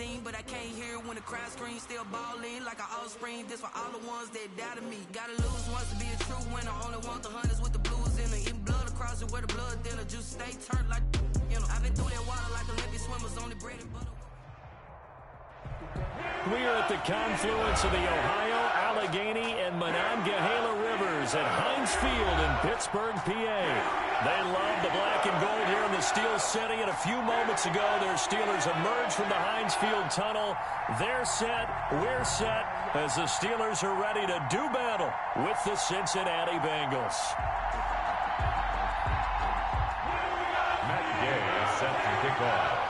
scene, but I can't hear when the crowd screams. Still balling like an offspring. This for all the ones that doubted me. Gotta lose once to be a true winner. Only want the hunters with the blues in it. Eating blood across it where the blood thinner. Juice stay turned like, you know. I've been through that water like Olympic swimmers. Only bread and butter. We are at the confluence of the Ohio, Allegheny, and Monongahela rivers at Heinz Field in Pittsburgh, PA. They love the black and gold here in the Steel City, and a few moments ago, their Steelers emerged from the Heinz Field tunnel. They're set, we're set, as the Steelers are ready to do battle with the Cincinnati Bengals. Matt Gay is set to kick off.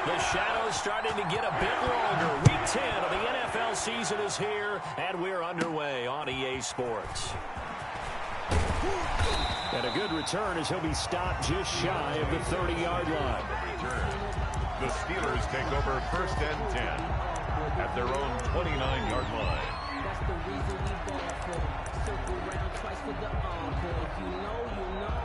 The shadow's starting to get a bit longer. Week 10 of the NFL season is here, and we're underway on EA Sports. And a good return as he'll be stopped just shy of the 30-yard line. The Steelers take over 1st and 10 at their own 29-yard line. That's the reason we ball for. Circle round twice for the encore. If you know, you know.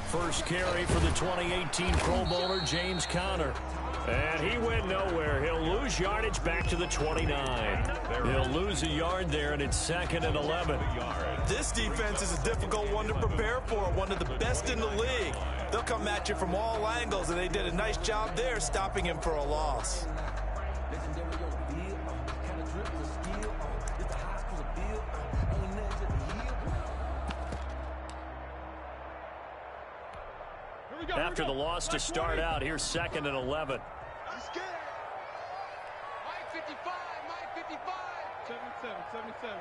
First carry for the 2018 Pro Bowler, James Conner. And he went nowhere. He'll lose yardage back to the 29. He'll lose a yard there, and it's 2nd and 11. This defense is a difficult one to prepare for, one of the best in the league. They'll come at you from all angles, and they did a nice job there stopping him for a loss. After the loss to start out, here's 2nd and 11. He's scared. Mike 55, Mike 55. 77.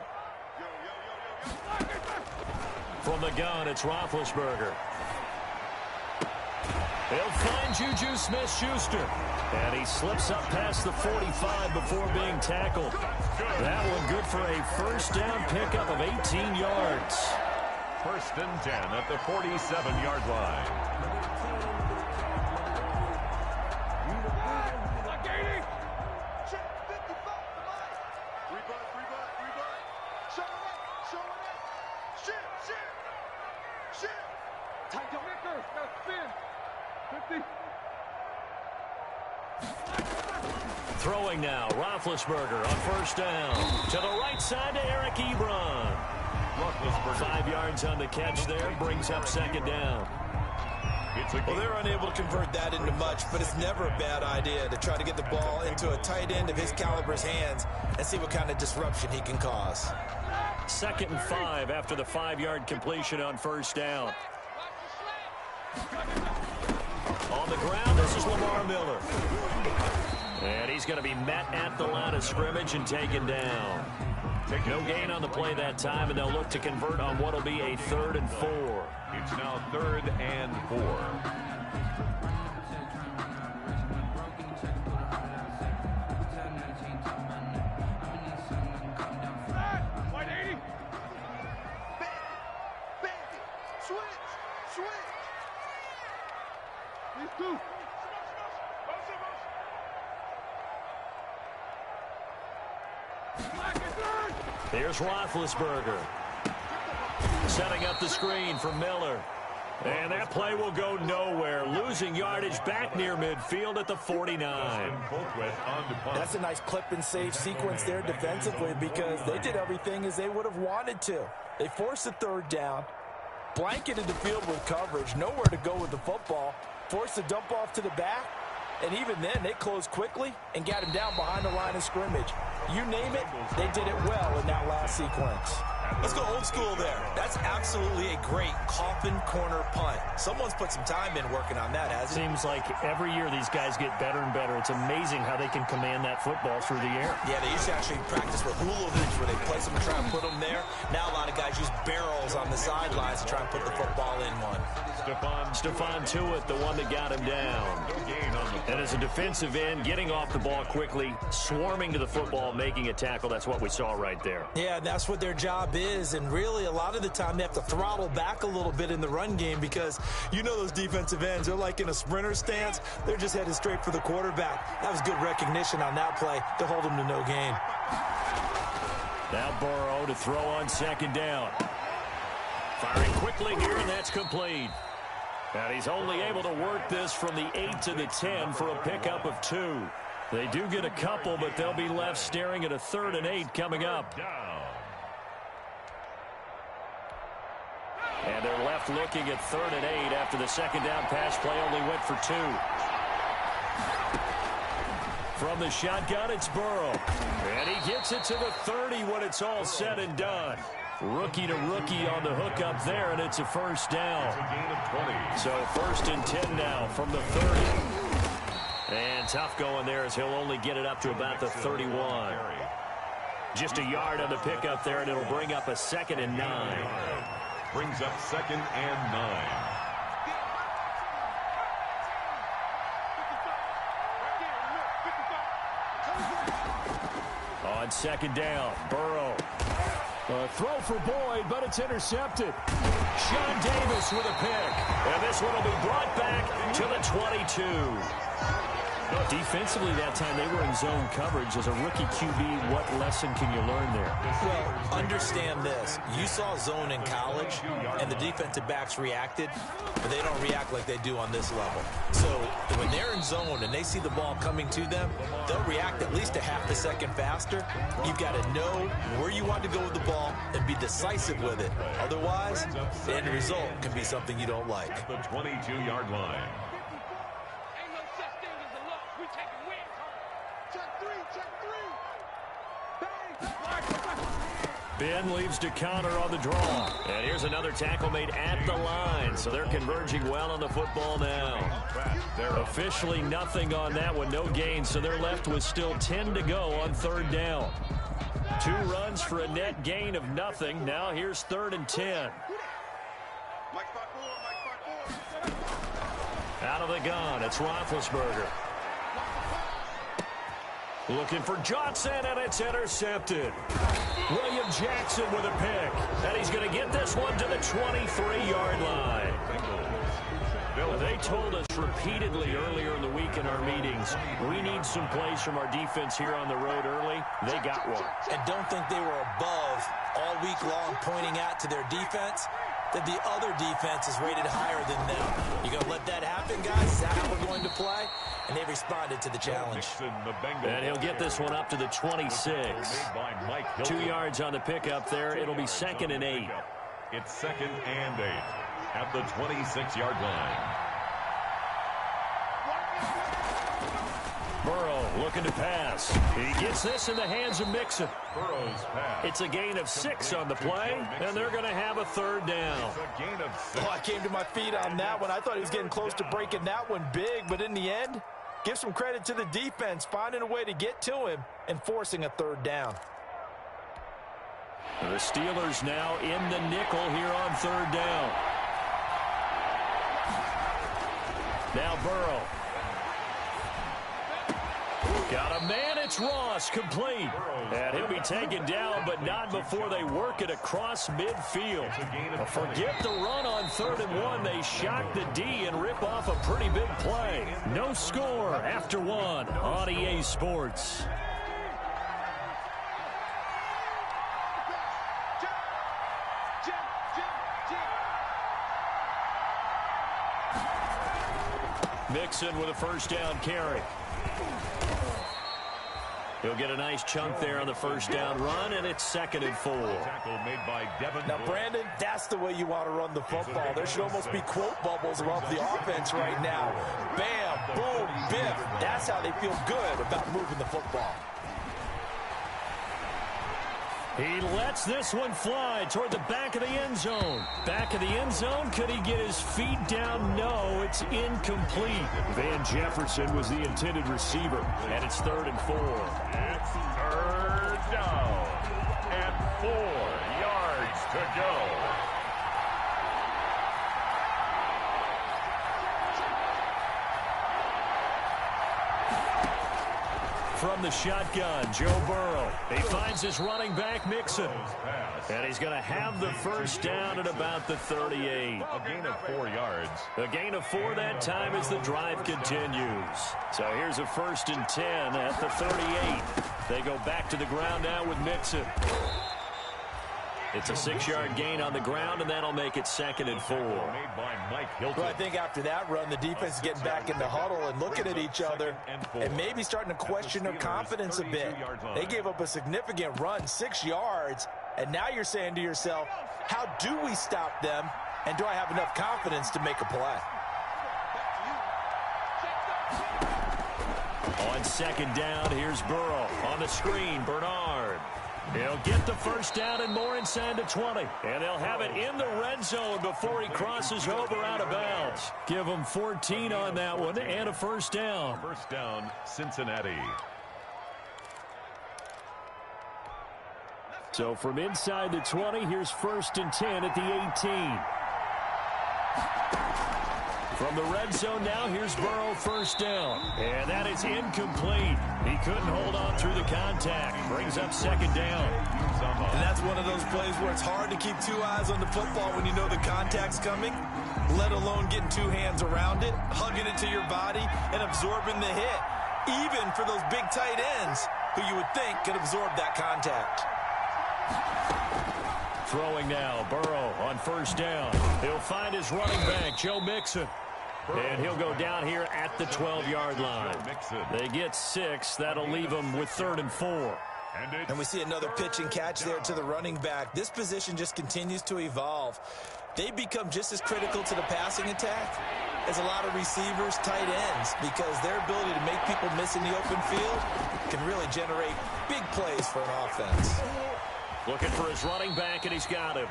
From the gun, it's Roethlisberger. He'll find Juju Smith-Schuster. And he slips up past the 45 before being tackled. That one good for a first down pickup of 18 yards. 1st and 10 at the 47-yard line. Throwing now, Roethlisberger on 1st down. To the right side to Eric Ebron. 5 yards on the catch there, brings up 2nd down. Well, they're unable to convert that into much, but it's never a bad idea to try to get the ball into a tight end of his caliber's hands and see what kind of disruption he can cause. 2nd and 5 after the 5-yard completion on 1st down. On the ground, this is Lamar Miller. And he's going to be met at the line of scrimmage and taken down. No gain on the play that time, and they'll look to convert on what will be a 3rd and 4. It's now 3rd and 4. Here's Roethlisberger. Setting up the screen for Miller. And that play will go nowhere. Losing yardage back near midfield at the 49. That's a nice clip and save sequence there defensively because they did everything as they would have wanted to. They forced a 3rd down, blanketed the field with coverage, nowhere to go with the football, forced a dump off to the back, and even then they closed quickly and got him down behind the line of scrimmage. You name it, they did it well in that last sequence. Let's go old school there. That's absolutely a great coffin corner punt. Someone's put some time in working on that, hasn't it? Seems like every year these guys get better and better. It's amazing how they can command that football through the air. Yeah, they used to actually practice with hula hoops where they place them and try and put them there. Now a lot of guys use barrels on the sidelines to try and put the football in one. Stephon Tuitt, the one that got him down. And as a defensive end, getting off the ball quickly, swarming to the football, making a tackle. That's what we saw right there. Yeah, that's what their job is. And really, a lot of the time, they have to throttle back a little bit in the run game because you know those defensive ends, they're like in a sprinter stance. They're just headed straight for the quarterback. That was good recognition on that play to hold him to no gain. Now Burrow to throw on second down. Firing quickly here, and that's complete. And he's only able to work this from the 8 to the 10 for a pickup of 2. They do get a couple, but they'll be left staring at a 3rd and 8 coming up. And they're left looking at 3rd and 8 after the second down pass play only went for 2. From the shotgun, it's Burrow. And he gets it to the 30 when it's all said and done. Rookie to rookie on the hook up there, and it's a first down. So 1st and 10 now from the 30. And tough going there as he'll only get it up to about the 31. Just a yard on the pickup there, and it'll bring up a 2nd and 9. Brings up 2nd and 9. On second down, Burrow. Throw for Boyd, but it's intercepted. Sean Davis with a pick. And this one will be brought back to the 22. Defensively that time, they were in zone coverage. As a rookie QB, what lesson can you learn there? Well, understand this. You saw zone in college, and the defensive backs reacted, but they don't react like they do on this level. So when they're in zone and they see the ball coming to them, they'll react at least a half a second faster. You've got to know where you want to go with the ball and be decisive with it. Otherwise, the end result can be something you don't like. At the 22-yard line. Ben leaves to counter on the draw. And here's another tackle made at the line. So they're converging well on the football now. Officially nothing on that one. No gain. So they're left with still 10 to go on 3rd down. 2 runs for a net gain of nothing. Now here's 3rd and 10. Out of the gun, it's Roethlisberger. Looking for Johnson, and it's intercepted. William Jackson with a pick. And he's going to get this one to the 23-yard line. They told us repeatedly earlier in the week in our meetings, we need some plays from our defense here on the road early. They got one. And don't think they were above all week long pointing out to their defense that the other defense is rated higher than them. You going to let that happen, guys? Is that how we're going to play? And they responded to the challenge. And he'll get this one up to the 26. 2 yards on the pickup there. It'll be 2nd and 8. It's 2nd and 8 at the 26-yard line. Burrow looking to pass. He gets this in the hands of Mixon. Burrow's pass. It's a gain of 6 on the play, and they're going to have a 3rd down. It's a gain of 6. Oh, I came to my feet on that one. I thought he was getting close to breaking that one big, but in the end, give some credit to the defense, finding a way to get to him and forcing a 3rd down. The Steelers now in the nickel here on 3rd down. Now Burrow. Got a man, it's Ross, complete. And he'll be taken down, but not before they work it across midfield. Forget the run on 3rd and 1. They shock the D and rip off a pretty big play. No score after 1 on EA Sports. Mixon with a 1st down carry. He'll get a nice chunk there on the 1st down run, and it's 2nd and 4. Now, Brandon, that's the way you want to run the football. There should almost be quote bubbles above the offense right now. Bam, boom, biff. That's how they feel good about moving the football. He lets this one fly toward the back of the end zone. Back of the end zone. Could he get his feet down? No, it's incomplete. Van Jefferson was the intended receiver, and it's 3rd and 4. It's 3rd down and 4 yards to go. From the shotgun, Joe Burrow. He finds his running back, Mixon. And he's going to have the first down at about the 38. A gain of 4 yards. A gain of 4 that time as the drive continues. So here's a 1st and 10 at the 38. They go back to the ground now with Mixon. It's a 6-yard gain on the ground, and that'll make it 2nd and 4. Made by Mike Hilton. Well, I think after that run, the defense is getting back in the huddle and looking at each other and maybe starting to question their confidence a bit. They gave up a significant run, 6 yards, and now you're saying to yourself, how do we stop them, and do I have enough confidence to make a play? On 2nd down, here's Burrow. On the screen, Bernard. He'll get the first down and more inside the 20. And they'll have it in the red zone before he crosses over out of bounds. Give him 14 on that one and a first down. First down, Cincinnati. So from inside the 20, here's 1st and 10 at the 18. From the red zone now, here's Burrow, first down. And that is incomplete. He couldn't hold on through the contact. Brings up 2nd down. And that's one of those plays where it's hard to keep 2 eyes on the football when you know the contact's coming, let alone getting 2 hands around it, hugging it to your body, and absorbing the hit, even for those big tight ends who you would think could absorb that contact. Throwing now, Burrow on 1st down. He'll find his running back, Joe Mixon. And he'll go down here at the 12-yard line. They get 6. That'll leave them with 3rd and 4. And we see another pitch and catch there to the running back. This position just continues to evolve. They become just as critical to the passing attack as a lot of receivers, tight ends, because their ability to make people miss in the open field can really generate big plays for an offense. Looking for his running back, and he's got him.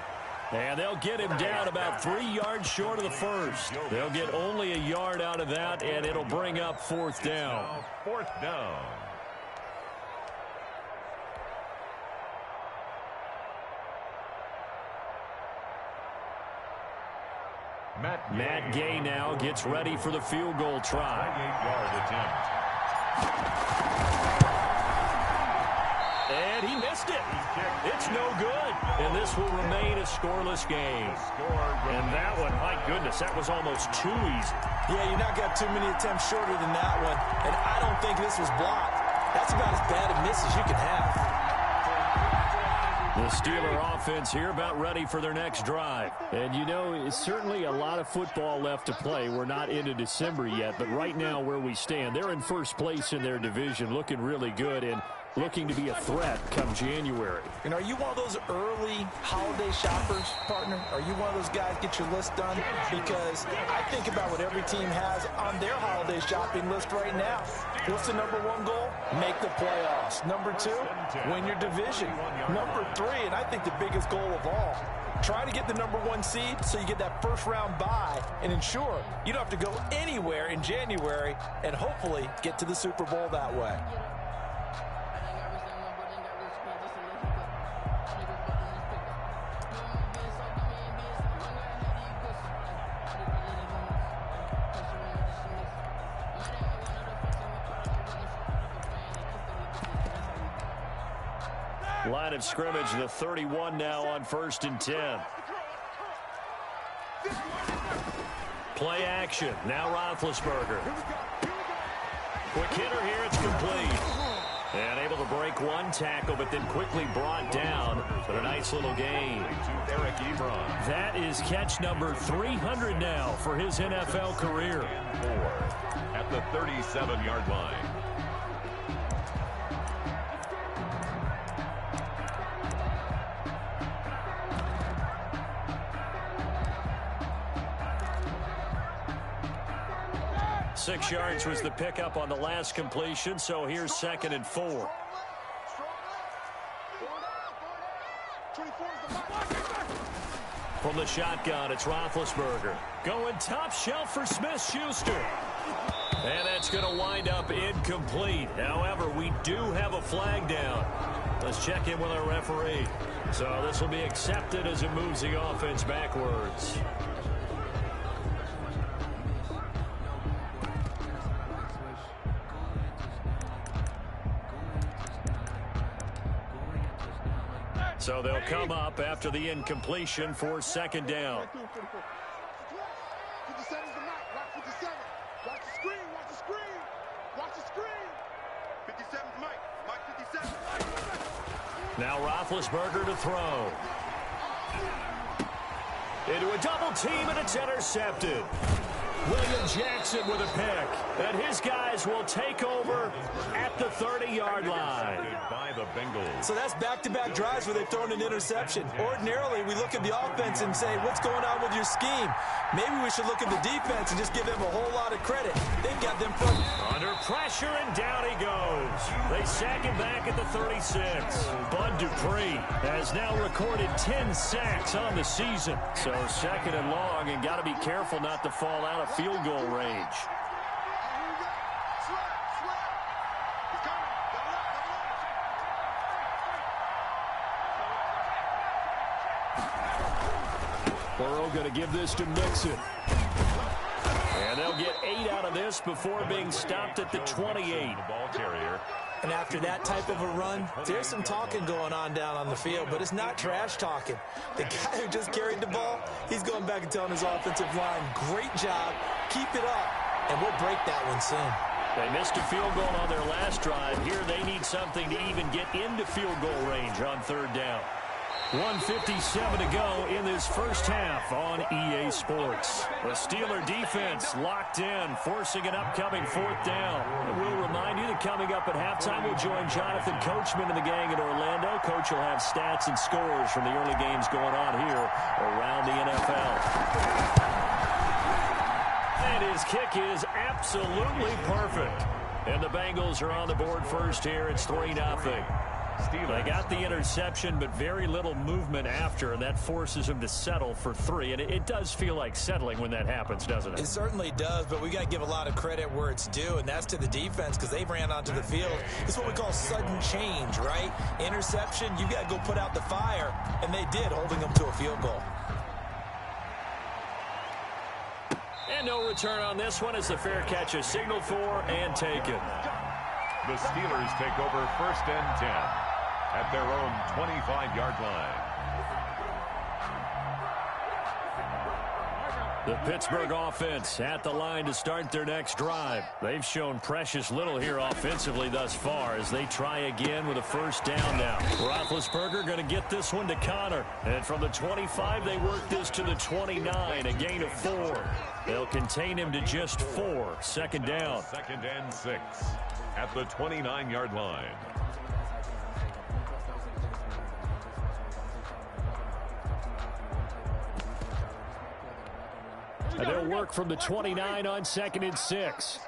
And they'll get him down about 3 yards short of the first. They'll get only a yard out of that, and it'll bring up 4th down. 4th down. Matt Gay now gets ready for the field goal try. 8-yard attempt. And he missed it. It's no good. And this will remain a scoreless game. And that one, my goodness, that was almost too easy. Yeah, you're not got too many attempts shorter than that one. And I don't think this was blocked. That's about as bad a miss as you can have. The Steeler offense here about ready for their next drive. And, you know, it's certainly a lot of football left to play. We're not into December yet, but right now where we stand, they're in first place in their division, looking really good and looking to be a threat come January. And are you one of those early holiday shoppers, partner? Are you one of those guys get your list done? Because I think about what every team has on their holiday shopping list right now. What's the number 1 goal? Make the playoffs. Number 2, win your division. Number 3, and I think the biggest goal of all, try to get the number 1 seed so you get that first round bye and ensure you don't have to go anywhere in January and hopefully get to the Super Bowl that way. Line of scrimmage, the 31 now on 1st and 10. Play action. Now Roethlisberger. Quick hitter here. It's complete. And able to break 1 tackle, but then quickly brought down. But a nice little gain. Eric Ebron. That is catch number 300 now for his NFL career. 4 at the 37-yard line. Six yards was the pickup on the last completion, so here's 2nd and 4. From the shotgun, it's Roethlisberger. Going top shelf for Smith-Schuster. And that's going to wind up incomplete. However, we do have a flag down. Let's check in with our referee. So this will be accepted as it moves the offense backwards. So they'll come up after the incompletion for second down. 57's the mark. Watch 57. Watch the screen. Watch the screen. Watch the screen. 57's Mike. Mike 57. Now Roethlisberger to throw. Into a double team, and it's intercepted. William Jackson with a pick. And his guys will take over at the 30-yard line. By the Bengals. So that's back-to-back drives where they've thrown an interception. Ordinarily, we look at the offense and say, what's going on with your scheme? Maybe we should look at the defense and just give them a whole lot of credit. They've got them from under pressure, and down he goes. They sack him back at the 36. Bud Dupree has now recorded 10 sacks on the season. So second and long, and got to be careful not to fall out of field goal range. Burrow going to give this to Mixon. And they'll get 8 out of this before being stopped at the 28. The ball carrier. And after that type of a run, there's some talking going on down on the field, but it's not trash talking. The guy who just carried the ball, he's going back and telling his offensive line, great job, keep it up, and we'll break that one soon. They missed a field goal on their last drive. Here they need something to even get into field goal range on third down. 1:57 to go in this first half on EA Sports. The Steeler defense locked in, forcing an upcoming fourth down. And we'll remind you that coming up at halftime, we'll join Jonathan Coachman and the gang in Orlando. Coach will have stats and scores from the early games going on here around the NFL. And his kick is absolutely perfect. And the Bengals are on the board first here. It's 3-0. They got the interception, but very little movement after, and that forces them to settle for 3. And it does feel like settling when that happens, doesn't it? It certainly does, but we got to give a lot of credit where it's due, and that's to the defense because they ran onto the field. It's what we call sudden change, right? Interception, you got to go put out the fire, and they did, holding them to a field goal. And no return on this one as the fair catch is signaled for and taken. The Steelers take over first and 10 at their own 25-yard line. The Pittsburgh offense at the line to start their next drive. They've shown precious little here offensively thus far as they try again with a first down now. Roethlisberger going to get this one to Connor. And from the 25, they work this to the 29, a gain of 4. They'll contain him to just 4. Second down. Second and 6 at the 29-yard line. And they'll work from the 29 on second and 6.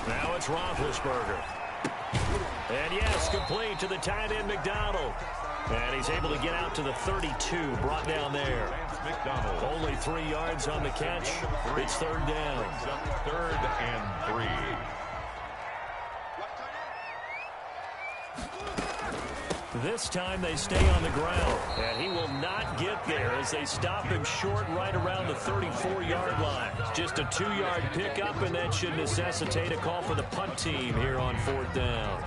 Now it's Roethlisberger. And yes, complete to the tight end McDonald. And he's able to get out to the 32, brought down there. Only 3 yards on the catch. It's third down. Third and 3. This time they stay on the ground, and he will not get there as they stop him short right around the 34-yard line. Just a 2-yard pickup, and that should necessitate a call for the punt team here on fourth down.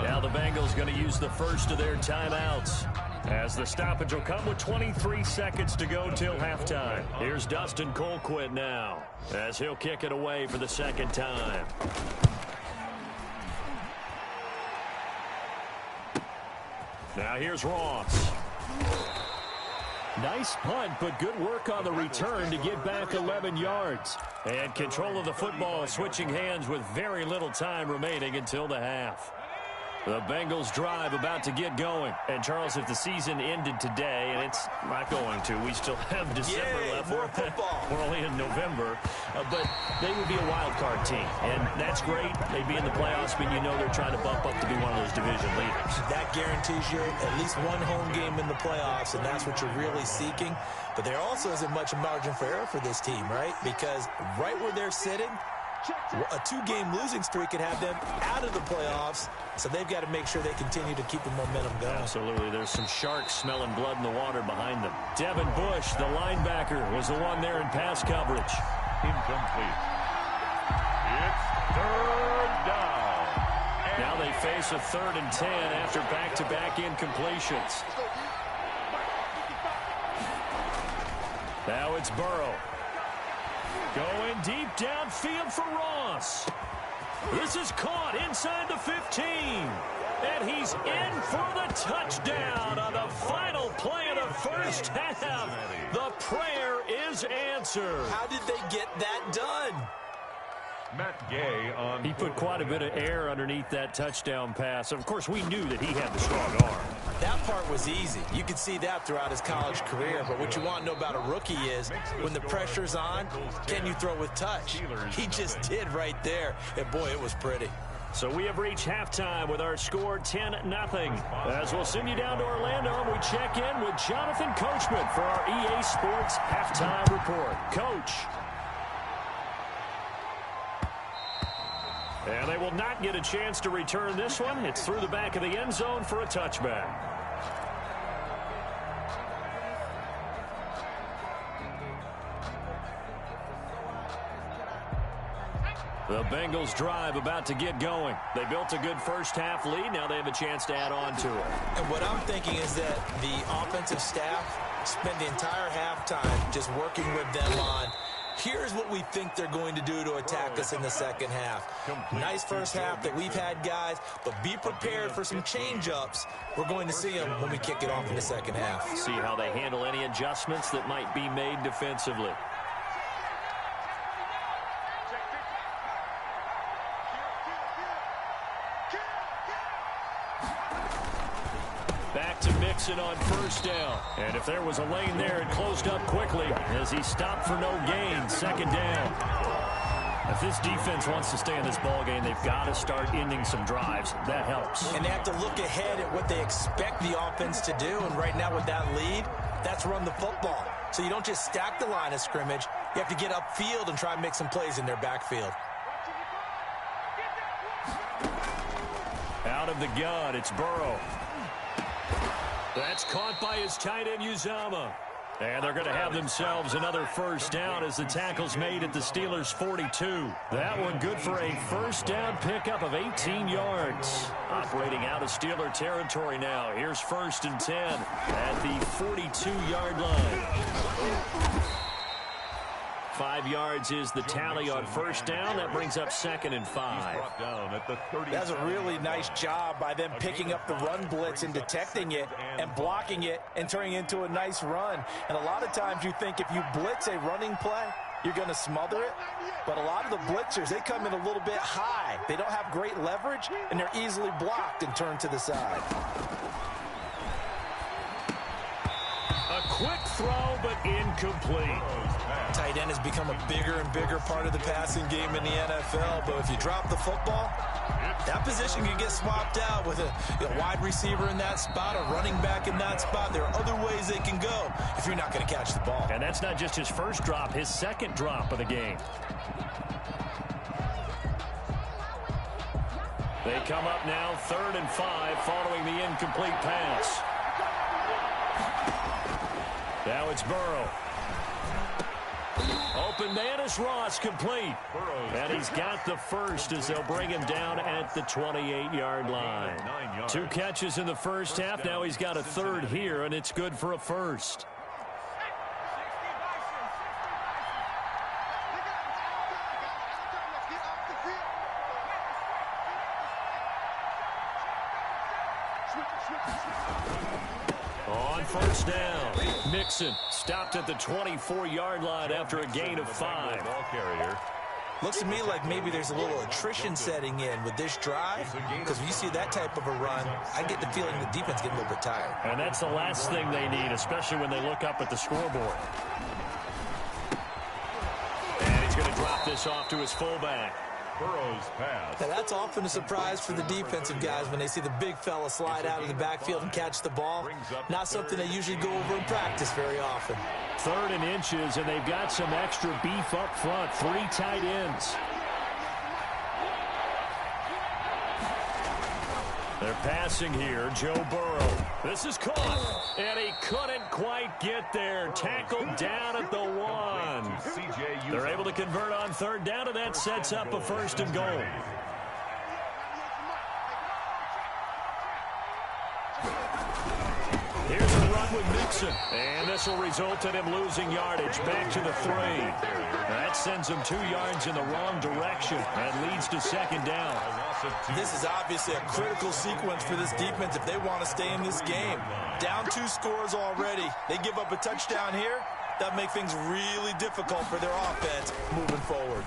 Now the Bengals going to use the first of their timeouts as the stoppage will come with 23 seconds to go till halftime. Here's Dustin Colquitt now as he'll kick it away for the second time. Now here's Ross. Nice punt, but good work on the return to get back 11 yards. And control of the football switching hands with very little time remaining until the half. The Bengals drive about to get going. And, Charles, if the season ended today, and it's not going to, we still have December left. More football. We're only in November. But they would be a wild card team. And that's great. They'd be in the playoffs, but you know they're trying to bump up to be one of those division leaders. That guarantees you at least one home game in the playoffs, and that's what you're really seeking. But there also isn't much margin for error for this team, right? Because right where they're sitting, a 2-game losing streak could have them out of the playoffs, so they've got to make sure they continue to keep the momentum going. Absolutely. There's some sharks smelling blood in the water behind them. Devin Bush, the linebacker, was the one there in pass coverage. Incomplete. It's third down. Now they face a 3rd and 10 after back-to-back incompletions. Now it's Burrow. Going deep downfield for Ross. This is caught inside the 15. And he's in for the touchdown on the final play of the first half. The prayer is answered. How did they get that done? Matt Gay on. He put quite a bit of air underneath that touchdown pass. Of course, we knew that he had the strong arm. That part was easy. You could see that throughout his college career. But what you want to know about a rookie is when the pressure's on, can you throw with touch? He just did right there. And, boy, it was pretty. So we have reached halftime with our score 10-0. As we'll send you down to Orlando, and we check in with Jonathan Coachman for our EA Sports Halftime Report. Coach. And they will not get a chance to return this one. It's through the back of the end zone for a touchback. The Bengals drive about to get going. They built a good first half lead. Now they have a chance to add on to it. And what I'm thinking is that the offensive staff spent the entire halftime just working with them on, here's what we think they're going to do to attack us in the second half. Nice first half that we've had, guys, but be prepared for some change-ups. We're going to see them when we kick it off in the second half. See how they handle any adjustments that might be made defensively. Back to Mixon on first down. And if there was a lane there, it closed up quickly as he stopped for no gain. Second down. If this defense wants to stay in this ballgame, they've got to start ending some drives. That helps. And they have to look ahead at what they expect the offense to do. And right now with that lead, that's run the football. So you don't just stack the line of scrimmage. You have to get upfield and try and make some plays in their backfield. Out of the gun, it's Burrow. That's caught by his tight end, Uzama. And they're going to have themselves another first down as the tackle's made at the Steelers' 42. That one good for a first down pickup of 18 yards. Operating out of Steeler territory now. Here's 1st and 10 at the 42-yard line. 5 yards is the tally on first down. That brings up 2nd and 5. That's a really nice job by them picking up the run blitz and detecting it and blocking it and turning it into a nice run. And a lot of times you think if you blitz a running play, you're going to smother it. But a lot of the blitzers, they come in a little bit high. They don't have great leverage, and they're easily blocked and turned to the side. A quick throw, but incomplete. Tight end has become a bigger and bigger part of the passing game in the NFL, but if you drop the football, that position can get swapped out with a wide receiver in that spot, a running back in that spot. There are other ways they can go if you're not going to catch the ball. And that's not just his first drop, his second drop of the game. They come up now 3rd and 5 following the incomplete pass. Now it's Burrow. Open man is Ross, complete. And he's got the first as they'll bring him down at the 28-yard line. 2 catches in the first half. Now he's got a 3rd here, and it's good for a first. On first down, Mixon stopped at the 24-yard line after a gain of 5. Ball carrier. Looks to me like maybe there's a little attrition setting in with this drive, because when you see that type of a run, I get the feeling the defense getting a little bit tired. And that's the last thing they need, especially when they look up at the scoreboard. And he's going to drop this off to his fullback. Burrow's pass. Now that's often a surprise for the defensive guys when they see the big fella slide out of the backfield and catch the ball. Not something they usually go over in practice very often. 3rd and inches, and they've got some extra beef up front. 3 tight ends. They're passing here. Joe Burrow. This is caught, and he couldn't quite get there. Tackled down at the 1. They're able to convert on 3rd down, and that sets up a 1st and goal. Here's a run with Mixon, and this will result in him losing yardage back to the 3. That sends him 2 yards in the wrong direction and leads to 2nd down. This is obviously a critical sequence for this defense if they want to stay in this game. Down 2 scores already. They give up a touchdown here. That makes things really difficult for their offense moving forward.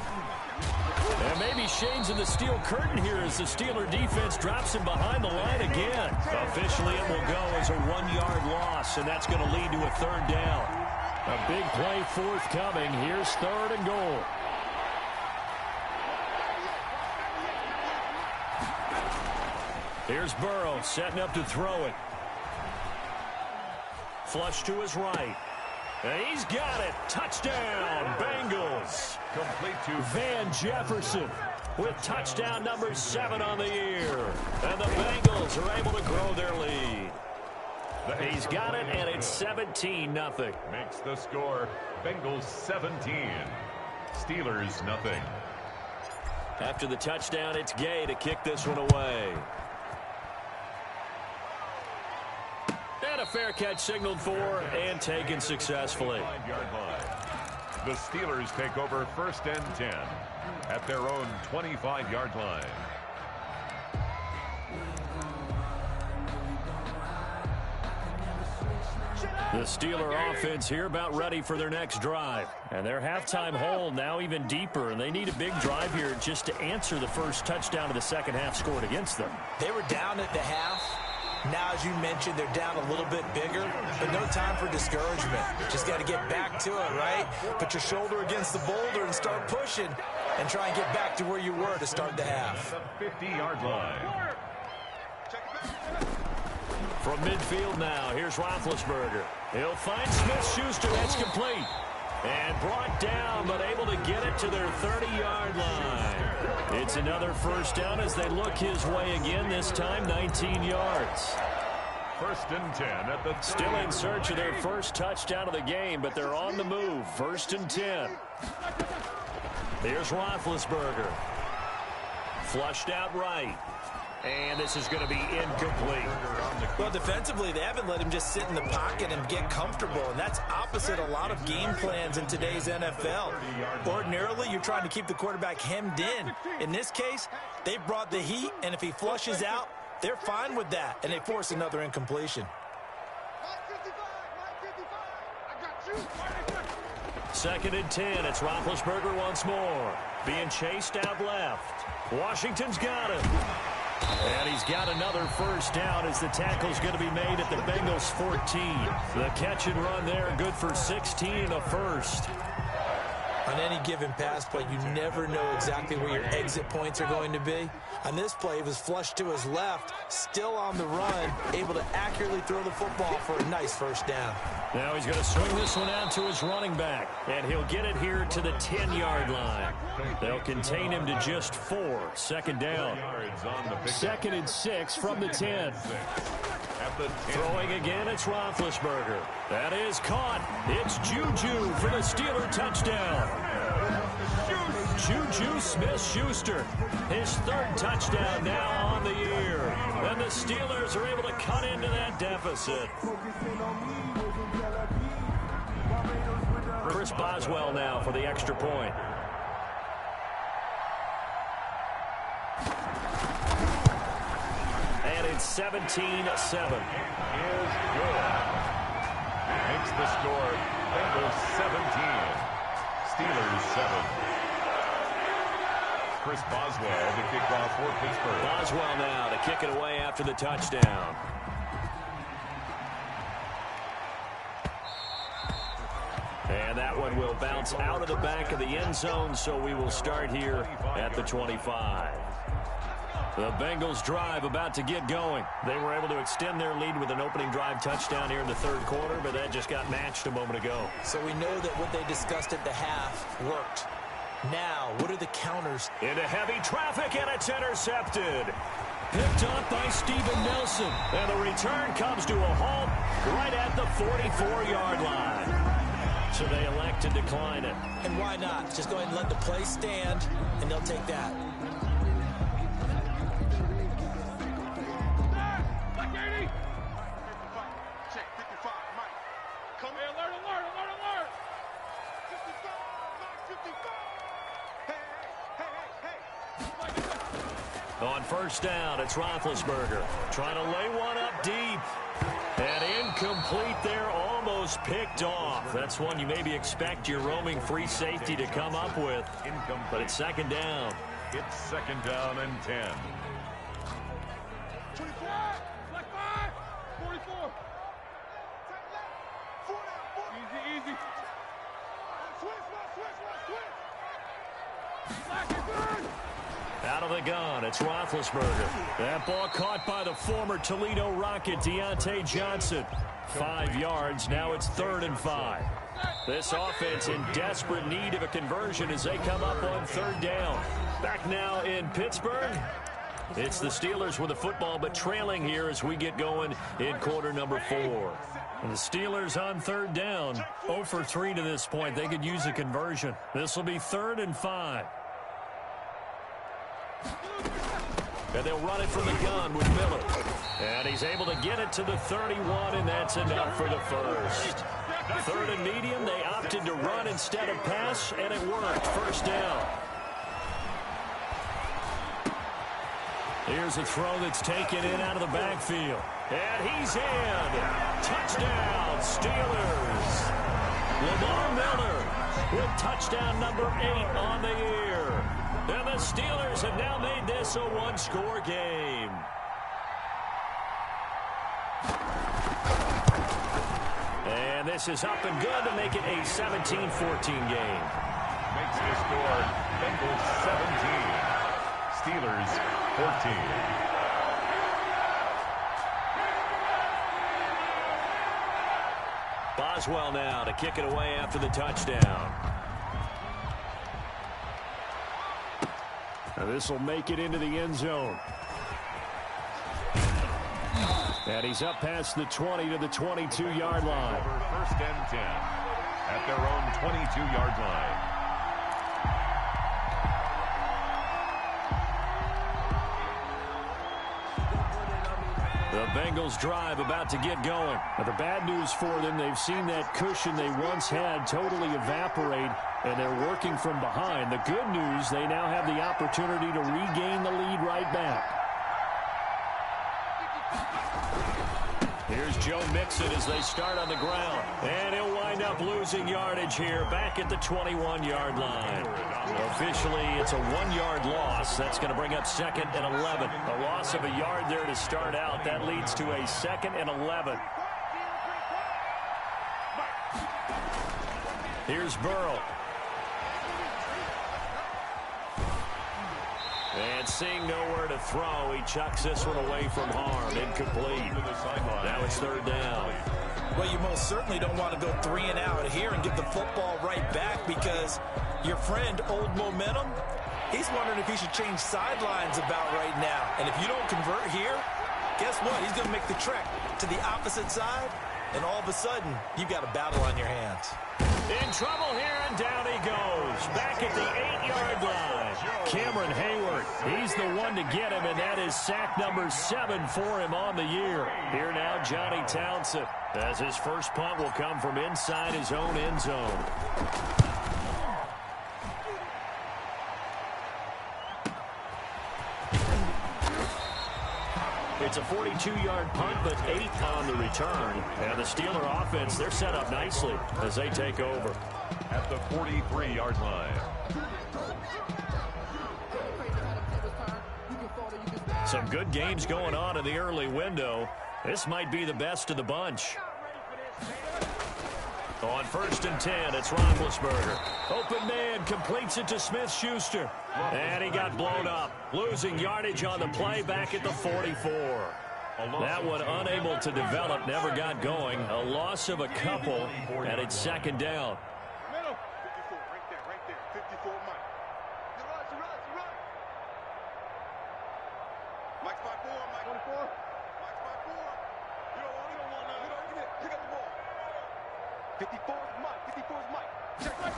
And maybe Shane's in the steel curtain here as the Steeler defense drops him behind the line again. Officially, it will go as a 1-yard loss, and that's going to lead to a 3rd down. A big play forthcoming. Here's 3rd and goal. Here's Burrow setting up to throw it. Flush to his right. And he's got it. Touchdown, Bengals. Complete to Van Jefferson with touchdown number 7 on the year. And the Bengals are able to grow their lead. He's got it, and it's 17-0. Makes the score Bengals 17. Steelers nothing. After the touchdown, it's Gay to kick this one away. And a fair catch signaled for and taken successfully. 5-yard line. The Steelers take over 1st and 10 at their own 25-yard line. The Steeler offense here about ready for their next drive. And their halftime hole now even deeper, and they need a big drive here just to answer the first touchdown of the second half scored against them. They were down at the half. Now, as you mentioned, they're down a little bit bigger, but no time for discouragement. Just got to get back to it, right? Put your shoulder against the boulder and start pushing and try and get back to where you were to start the half. The 50-yard line. From midfield now, here's Roethlisberger. He'll find Smith-Schuster. That's complete. And brought down, but able to get it to their 30-yard line. It's another 1st down as they look his way again, this time 19 yards. 1st and 10 at the Still in search of their first touchdown of the game, but they're on the move. 1st and 10. Here's Roethlisberger. Flushed out right. And this is going to be incomplete. Well, defensively, they haven't let him just sit in the pocket and get comfortable, and that's opposite a lot of game plans in today's NFL. Ordinarily, you're trying to keep the quarterback hemmed in. In this case, they brought the heat, and if he flushes out, they're fine with that, and they force another incompletion. 2nd and 10. It's Roethlisberger once more. Being chased out left. Washington's got him. And he's got another 1st down as the tackle's going to be made at the Bengals 14. The catch and run there, good for 16 and a 1st. On any given pass play, you never know exactly where your exit points are going to be. On this play, it was flushed to his left, still on the run, able to accurately throw the football for a nice 1st down. Now he's going to swing this one out to his running back, and he'll get it here to the 10-yard line. They'll contain him to just 4. 2nd down. 2nd and 6 from the 10. Throwing again, it's Roethlisberger. That is caught. It's Juju for the Steeler touchdown. Juju Smith-Schuster, his 3rd touchdown now on the year. And the Steelers are able to cut into that deficit. Chris Boswell now for the extra point. And it's 17-7. Is good. Makes the score Bengals 17. Steelers 7. Chris Boswell to kick off for Pittsburgh. Boswell now to kick it away after the touchdown. And that one will bounce out of the back of the end zone, so we will start here at the 25. The Bengals drive about to get going. They were able to extend their lead with an opening drive touchdown here in the third quarter, but that just got matched a moment ago. So we know that what they discussed at the half worked. Now, what are the counters? Into heavy traffic, and it's intercepted. Picked up by Steven Nelson. And the return comes to a halt right at the 44-yard line. So they elect to decline it. And why not? Just go ahead and let the play stand, and they'll take that. Check 55, Mike. Come here, alert, alert, alert, alert. 55, Mike, 55. Hey. On first down, it's Roethlisberger trying to lay one up deep. And incomplete there, almost picked off. That's one you maybe expect your roaming free safety to come up with. But it's second down. It's second down and 10. 24, black 5, 44. Easy, easy. Switch. Black is good. Out of the gun, it's Roethlisberger. That ball caught by the former Toledo Rocket, Deontay Johnson. 5 yards, now it's 3rd and 5. This offense in desperate need of a conversion as they come up on 3rd down. Back now in Pittsburgh. It's the Steelers with the football, but trailing here as we get going in quarter number 4. And the Steelers on 3rd down, 0 for 3 to this point. They could use a conversion. This will be 3rd and 5. And they'll run it from the gun with Miller. And he's able to get it to the 31, and that's enough for the first. 3rd and medium, they opted to run instead of pass, and it worked. First down. Here's a throw that's taken in out of the backfield. And he's in. Touchdown, Steelers. Lamar Miller with touchdown number 8 on the year. And the Steelers have now made this a one-score game. And this is up and good to make it a 17-14 game. Makes the score Bengals 17, Steelers 14. Boswell now to kick it away after the touchdown. Now this will make it into the end zone. And he's up past the 20 to the 22-yard line. First and 10 at their own 22-yard line. The Bengals drive about to get going. Now the bad news for them, they've seen that cushion they once had totally evaporate, and they're working from behind. The good news, they now have the opportunity to regain the lead right back. Here's Joe Mixon as they start on the ground. And he'll wind up losing yardage here back at the 21-yard line. Officially, it's a 1-yard loss. That's going to bring up 2nd and 11. A loss of a yard there to start out. That leads to a 2nd and 11. Here's Burrow. And seeing nowhere to throw, he chucks this one away from harm. Incomplete. Now it's 3rd down. Well, you most certainly don't want to go 3 and out here and give the football right back because your friend, Old Momentum, he's wondering if he should change sidelines about right now. And if you don't convert here, guess what? He's going to make the trek to the opposite side, and all of a sudden, you've got a battle on your hands. In trouble here, and down he goes. Back at the 8-yard line. Cameron Hayward, he's the one to get him, and that is sack number 7 for him on the year. Here now, Johnny Townsend, as his first punt will come from inside his own end zone. It's a 42-yard punt, but 8 on the return. And the Steeler offense, they're set up nicely as they take over. At the 43-yard line. Some good games going on in the early window. This might be the best of the bunch. On 1st and 10, it's Roethlisberger. Open man, completes it to Smith-Schuster. And he got blown up, losing yardage on the play back at the 44. That one unable to develop, never got going. A loss of a couple, and it's 2nd down. 54, right there. 54, Mike. You run. Mike's by 4, Mike. 24. Mike's by 4. You don't want none. Pick up the ball. 54 is Mike. 54 is Mike. Check right.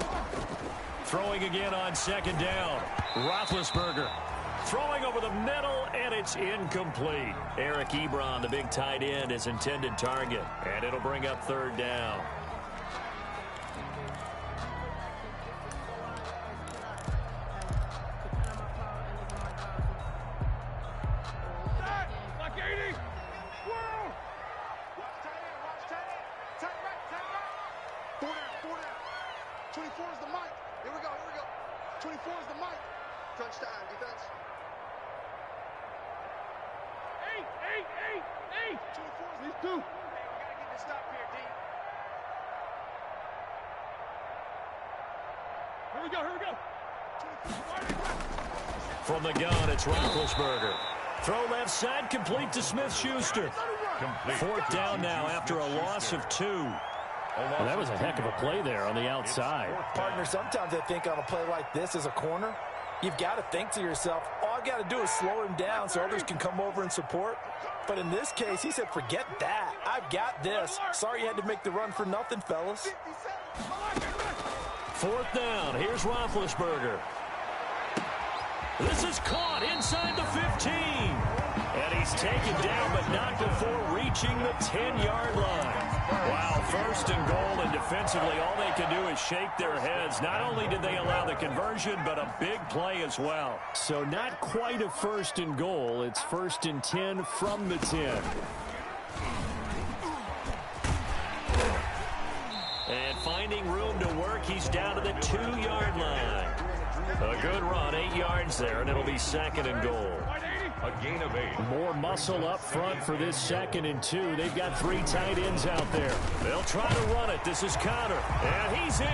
Throwing again on 2nd down. Roethlisberger throwing over the middle, and it's incomplete. Eric Ebron, the big tight end, is intended target, and it'll bring up 3rd down. From the gun, it's Roethlisberger. Throw left side, complete to Smith-Schuster. 4th down now after a loss of 2. Well, that was a heck of a play there on the outside. Partner, sometimes I think on a play like this as a corner, you've got to think to yourself, all I got to do is slow him down so others can come over and support. But in this case, he said, forget that. I've got this. Sorry you had to make the run for nothing, fellas. 4th down. Here's Roethlisberger. This is caught inside the 15. And he's taken down, but not before reaching the 10-yard line. Wow, 1st and goal, and defensively, all they can do is shake their heads. Not only did they allow the conversion, but a big play as well. So not quite a 1st and goal. It's 1st and 10 from the 10. And finding room to work, he's down to the 2-yard line. A good run, 8 yards there, and it'll be 2nd and goal. A gain of 8. More muscle up front for this 2nd and 2. They've got 3 tight ends out there. They'll try to run it. This is Conner, and he's in.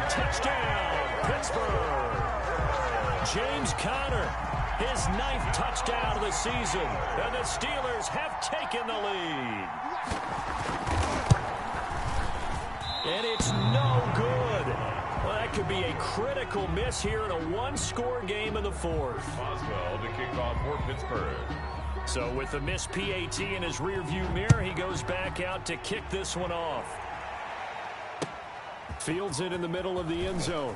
Touchdown, Pittsburgh. James Conner, his 9th touchdown of the season, and the Steelers have taken the lead. And it's no good. Well, that could be a critical miss here in a 1-score game in the 4th. Boswell to kick off for Pittsburgh. So with the missed PAT in his rearview mirror, he goes back out to kick this one off. Fields it in the middle of the end zone.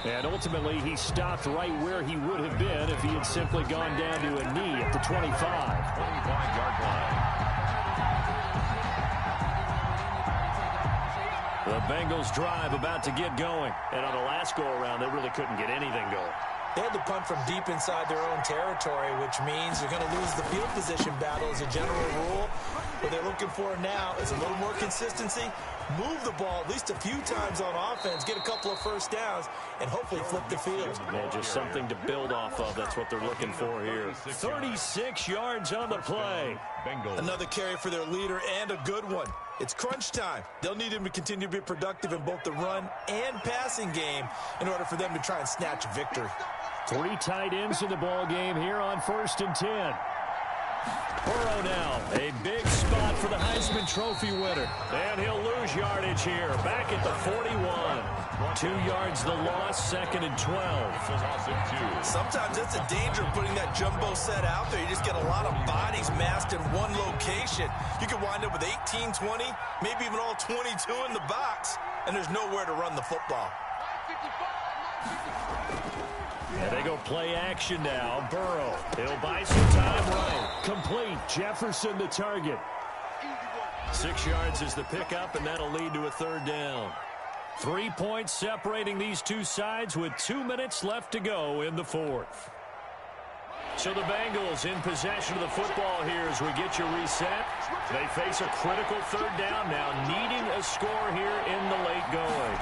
And ultimately, he stopped right where he would have been if he had simply gone down to a knee at the 25. 25-yard line. The Bengals drive about to get going. And on the last go-around, they really couldn't get anything going. They had to punt from deep inside their own territory, which means you're going to lose the field position battle as a general rule. What they're looking for now is a little more consistency, move the ball at least a few times on offense, get a couple of 1st downs, and hopefully flip the field. Yeah, just something to build off of. That's what they're looking for here. 36 yards on the play. Bengals. Another carry for their leader and a good one. It's crunch time. They'll need him to continue to be productive in both the run and passing game in order for them to try and snatch a victory. 3 tight ends in the ball game here on 1st and 10. Burrow now, a big spot for the Heisman Trophy winner. And he'll lose yardage here, back at the 41. 2 yards the loss, 2nd and 12. Sometimes that's the danger of putting that jumbo set out there. You just get a lot of bodies massed in one location. You could wind up with 18, 20, maybe even all 22 in the box, and there's nowhere to run the football. And they go play action now. Burrow, he'll buy some time right. Complete. Jefferson the target. 6 yards is the pickup, and that'll lead to a 3rd down. 3 points separating these two sides with 2 minutes left to go in the 4th. So the Bengals in possession of the football here as we get you reset. They face a critical 3rd down now, needing a score here in the late going.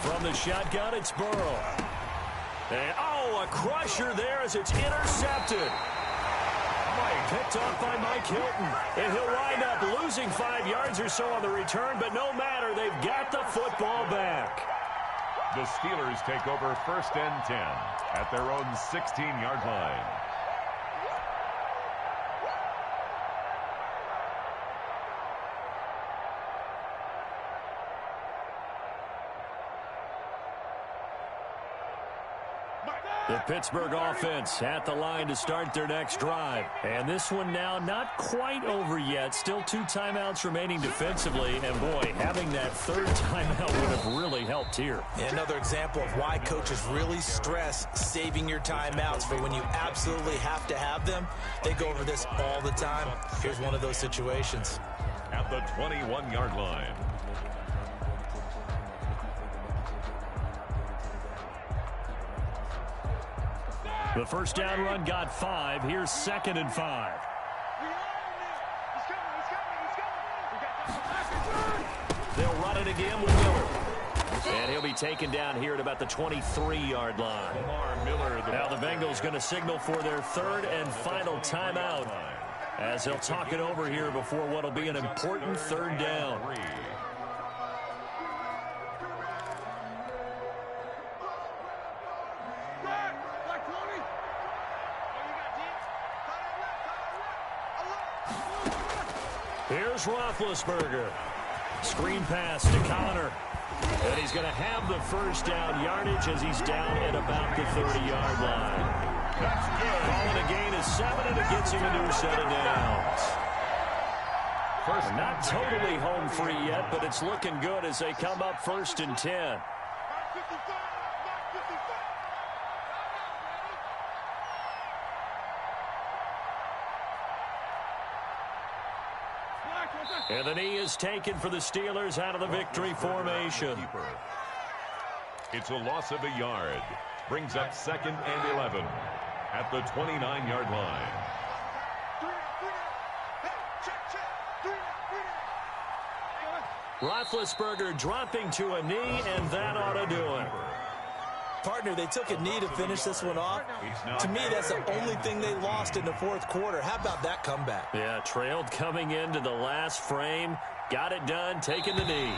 From the shotgun, it's Burrow. And, oh, Oh, a crusher there as it's intercepted. Picked off by Mike Hilton. And he'll wind up losing 5 yards or so on the return, but no matter, they've got the football back. The Steelers take over 1st and 10 at their own 16-yard line. The Pittsburgh offense at the line to start their next drive. And this one now not quite over yet. Still 2 timeouts remaining defensively. And, boy, having that 3rd timeout would have really helped here. Another example of why coaches really stress saving your timeouts for when you absolutely have to have them. They go over this all the time. Here's one of those situations. At the 21-yard line. The first down run got 5. Here's 2nd and 5. They'll run it again with Miller. And he'll be taken down here at about the 23-yard line. Now the Bengals going to signal for their 3rd and final timeout as they'll talk it over here before what will be an important 3rd down. Here's Roethlisberger. Screen pass to Connor. And he's going to have the first down yardage as he's down at about the 30-yard line. That's good. Calling a gain of 7, and it gets him into a set of downs. Not totally home free yet, but it's looking good as they come up 1st and 10. And the knee is taken for the Steelers out of the victory formation. It's a loss of a yard. Brings up 2nd and 11 at the 29-yard line. Roethlisberger dropping to a knee, and that ought to do it. Partner, they took a knee to finish this one off. To me, that's the only thing they lost in the 4th quarter. How about that comeback? Yeah, trailed coming into the last frame. Got it done, taking the knee.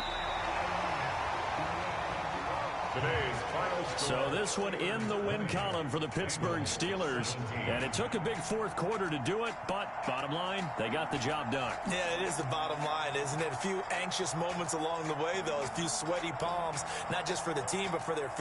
So this one in the win column for the Pittsburgh Steelers. And it took a big 4th quarter to do it, but bottom line, they got the job done. Yeah, it is the bottom line, isn't it? A few anxious moments along the way, though. A few sweaty palms, not just for the team, but for their fans.